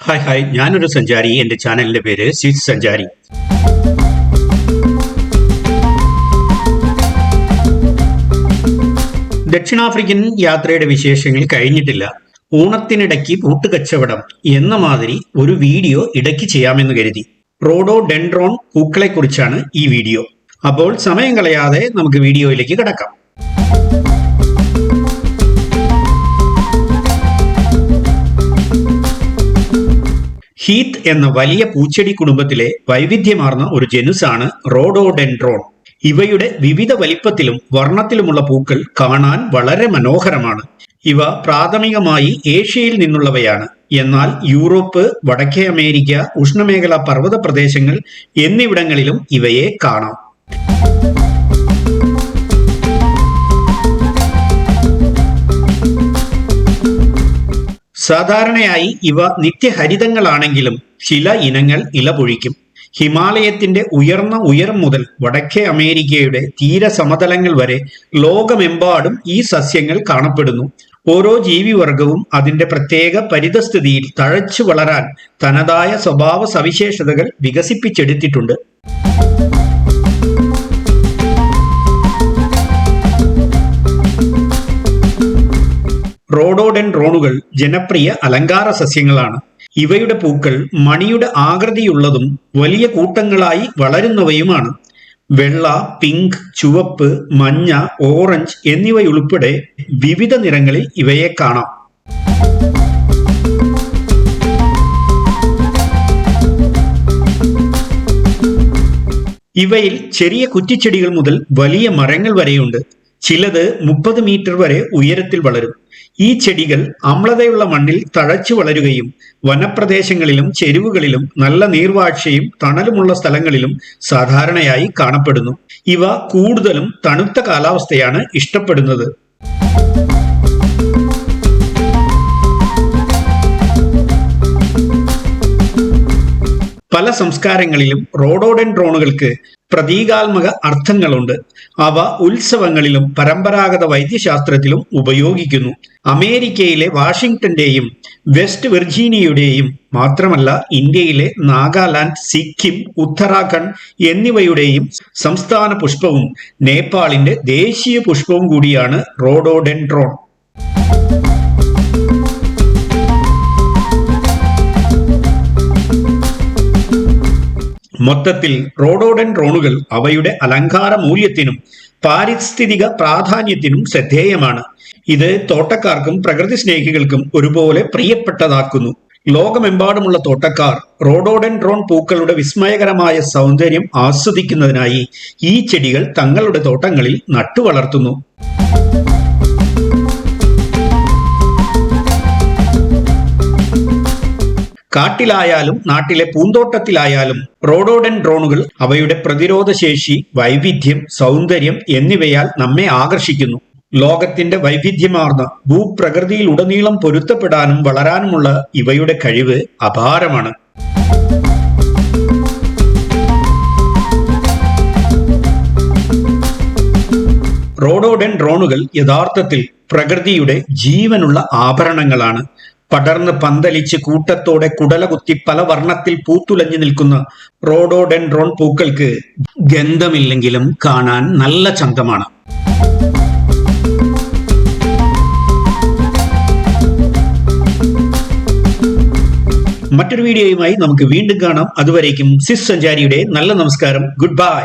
Hi ഞാനൊരു സഞ്ചാരി. എൻ്റെ ചാനലിൻ്റെ പേര് സ്വിസ് സഞ്ചാരി. ദക്ഷിണാഫ്രിക്കൻ യാത്രയുടെ വിശേഷങ്ങൾ കഴിഞ്ഞിട്ടില്ല. ഓണത്തിനിടയ്ക്ക് പൂട്ടുകച്ചവടം എന്ന മാതിരി ഒരു വീഡിയോ ഇടയ്ക്ക് ചെയ്യാമെന്ന് കരുതി. റോഡോഡെൻഡ്രോൺ പൂക്കളെക്കുറിച്ചാണ് ഈ വീഡിയോ. അപ്പോൾ സമയം കളയാതെ നമുക്ക് വീഡിയോയിലേക്ക് കടക്കാം. ഹീത്ത് എന്ന വലിയ പൂച്ചെടി കുടുംബത്തിലെ വൈവിധ്യമാർന്ന ഒരു ജനുസാണ് റോഡോഡെൻഡ്രോൺ. ഇവയുടെ വിവിധ വലിപ്പത്തിലും വർണ്ണത്തിലുമുള്ള പൂക്കൾ കാണാൻ വളരെ മനോഹരമാണ്. ഇവ പ്രാഥമികമായി ഏഷ്യയിൽ നിന്നുള്ളവയാണ്. എന്നാൽ യൂറോപ്പ്, വടക്കേ അമേരിക്ക, ഉഷ്ണമേഖലാ പർവ്വത പ്രദേശങ്ങൾ എന്നിവിടങ്ങളിലും ഇവയെ കാണാം. സാധാരണയായി ഇവ നിത്യഹരിതങ്ങളാണെങ്കിലും ചില ഇനങ്ങൾ ഇലപൊഴിക്കും. ഹിമാലയത്തിന്റെ ഉയർന്ന ഉയരം മുതൽ വടക്കേ അമേരിക്കയുടെ തീരസമതലങ്ങൾ വരെ ലോകമെമ്പാടും ഈ സസ്യങ്ങൾ കാണപ്പെടുന്നു. ഓരോ ജീവിവർഗവും അതിന്റെ പ്രത്യേക പരിതസ്ഥിതിയിൽ തഴച്ചു വളരാൻ തനതായ സ്വഭാവ സവിശേഷതകൾ വികസിപ്പിച്ചെടുത്തിട്ടുണ്ട്. റോഡോഡെൻഡ്രോണുകൾ ജനപ്രിയ അലങ്കാര സസ്യങ്ങളാണ്. ഇവയുടെ പൂക്കൾ മണിയുടെ ആകൃതിയുള്ളതും വലിയ കൂട്ടങ്ങളായി വളരുന്നവയുമാണ്. വെള്ള, പിങ്ക്, ചുവപ്പ്, മഞ്ഞ, ഓറഞ്ച് എന്നിവയുൾപ്പെടെ വിവിധ നിറങ്ങളിൽ ഇവയെ കാണാം. ഇവയിൽ ചെറിയ കുറ്റിച്ചെടികൾ മുതൽ വലിയ മരങ്ങൾ വരെയുണ്ട്. ചിലത് 30 മീറ്റർ വരെ ഉയരത്തിൽ വളരും. ഈ ചെടികൾ അമ്ലതയുള്ള മണ്ണിൽ തഴച്ചു വളരുകയും വനപ്രദേശങ്ങളിലും ചെരുവുകളിലും നല്ല നീർവാഴ്ചയും തണലുമുള്ള സ്ഥലങ്ങളിലും സാധാരണയായി കാണപ്പെടുന്നു. ഇവ കൂടുതലും തണുത്ത കാലാവസ്ഥയാണ് ഇഷ്ടപ്പെടുന്നത്. പല സംസ്കാരങ്ങളിലും റോഡോഡെൻഡ്രോണുകൾക്ക് പ്രതീകാത്മക അർത്ഥങ്ങളുണ്ട്. അവ ഉത്സവങ്ങളിലും പരമ്പരാഗത വൈദ്യശാസ്ത്രത്തിലും ഉപയോഗിക്കുന്നു. അമേരിക്കയിലെ വാഷിംഗ്ടന്റെയും വെസ്റ്റ് വിർജീനിയയുടെയും മാത്രമല്ല ഇന്ത്യയിലെ നാഗാലാൻഡ്, സിക്കിം, ഉത്തരാഖണ്ഡ് എന്നിവയുടെയും സംസ്ഥാന പുഷ്പവും നേപ്പാളിന്റെ ദേശീയ പുഷ്പവും കൂടിയാണ് റോഡോഡെൻഡ്രോൺ. മൊത്തത്തിൽ റോഡോഡെൻഡ്രോണുകൾ അവയുടെ അലങ്കാര മൂല്യത്തിനും പാരിസ്ഥിതിക പ്രാധാന്യത്തിനും ശ്രദ്ധേയമാണ്. ഇത് തോട്ടക്കാർക്കും പ്രകൃതി സ്നേഹികൾക്കും ഒരുപോലെ പ്രിയപ്പെട്ടതാക്കുന്നു. ലോകമെമ്പാടുമുള്ള തോട്ടക്കാർ റോഡോഡെൻഡ്രോൺ പൂക്കളുടെ വിസ്മയകരമായ സൗന്ദര്യം ആസ്വദിക്കുന്നതിനായി ഈ ചെടികൾ തങ്ങളുടെ തോട്ടങ്ങളിൽ നട്ടുവളർത്തുന്നു. കാട്ടിലായാലും നാട്ടിലെ പൂന്തോട്ടത്തിലായാലും റോഡോഡെൻഡ്രോണുകൾ അവയുടെ പ്രതിരോധശേഷി, വൈവിധ്യം, സൗന്ദര്യം എന്നിവയാൽ നമ്മെ ആകർഷിക്കുന്നു. ലോകത്തിന്റെ വൈവിധ്യമാർന്ന ഭൂപ്രകൃതിയിലുടനീളം പൊരുത്തപ്പെടാനും വളരാനുമുള്ള ഇവയുടെ കഴിവ് അപാരമാണ്. റോഡോഡെൻഡ്രോണുകൾ യഥാർത്ഥത്തിൽ പ്രകൃതിയുടെ ജീവനുള്ള ആഭരണങ്ങളാണ്. പടർന്ന് പന്തലിച്ച് കൂട്ടത്തോടെ കുടലകുത്തി പല വർണ്ണത്തിൽ പൂത്തുലഞ്ഞു നിൽക്കുന്ന റോഡോഡെൻഡ്രോൺ പൂക്കൾക്ക് ഗന്ധമില്ലെങ്കിലും കാണാൻ നല്ല ചന്തമാണ്. മറ്റൊരു വീഡിയോയുമായി നമുക്ക് വീണ്ടും കാണാം. അതുവരേക്കും സ്വിസ് സഞ്ചാരിയുടെ നല്ല നമസ്കാരം. Good bye.